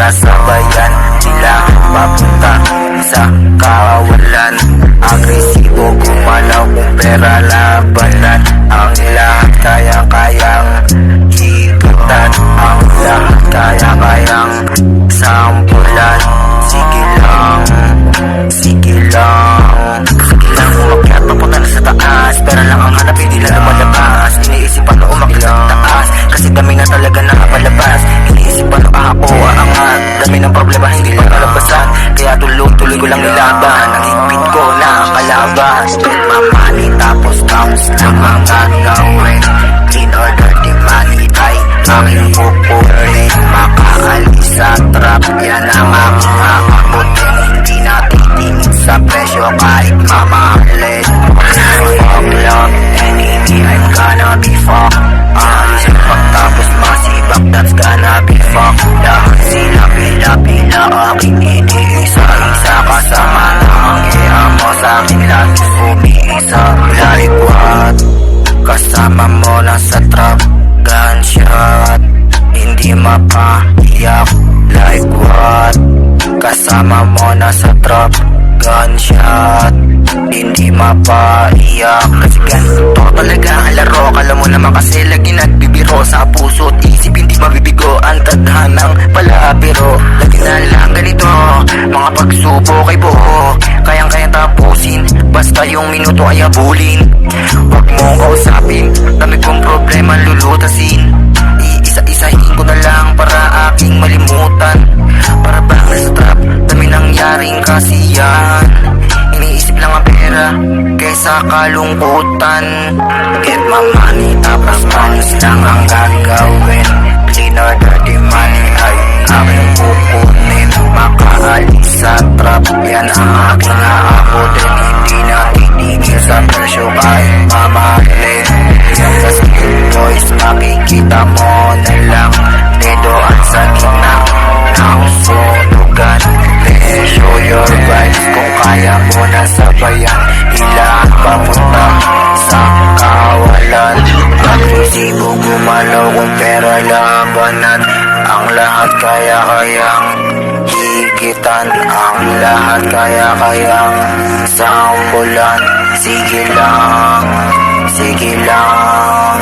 sabayan, sila papunta sa kawalan. Agresibo gumalaw kung pera labanan, ang lahat kaya-kayang higutan, ang lahat kaya-kayang sampulan. Sige lang, sige lang, sige lang, umakyat papunta na sa taas. Pera lang ang hanap, hindi lang lumalabas. Iniisip paano umakyat sa taas, kasi dami na talaga nakapalabas. Iniisip paano ako aangat, dami ng problema hindi pa nalabasan. Kaya tuloy-tuloy ko lang nilaban, ang higpit ko na kalaban. Mamani tapos bounce lang ang gagawin. Clean or dirty money ay aking kukunin. Makaalis sa trap, yan ang aking kakabutin. Hindi natitingin sa presyo kahit mamahalin. Fuck love, enemy, I'm gonna be fucked. Pagtapos masibak, that's gonna be fucked. Lahat sila pila-pila, aking iniisa-isa. Kasama namang mo sa akin lagi umiisa. Like what? Kasama mo na sa trap, gunshot, hindi mapahiyak. Like what? Kasama mo na sa trap, gunshot, hindi mapahiyak. Kasi ganito talaga ang laro. Kala mo naman kasi lagi nagbibiro. Sa puso at isip hindi mabibigo ang tadhanang palabiro. Lagi na lang ganito, mga pagsubok ay buo, kayang-kayang tapusin, basta yung minuto ay abulin. Huwag mong kausapin, dami kong problema lulutasin. Iisa-isahin ko na lang para aking malimutan. Para bang nasa trap, dami nangyaring kasiyahan. Iniisip lang ang pera kaysa kalungkutan. Get my money, tapos manis lang ang gagawin. Clean or dirty money ay aking kukunin. Makaalis sa trap, yan ang aking aabutin. Hindi natitigil sa presyo kahit mamahalin. Yan sa skill boys, makikita mo na lang. Dedoan sa gitna ng sunugan. Show your vibes kung kaya mo na sabayan. Ilaan papunta sa kawalan. Agresibo gumalaw kung pera labanan, ang lahat kaya-kayang higitan, ang lahat kaya-kayang sampulan. Sige lang, sige lang.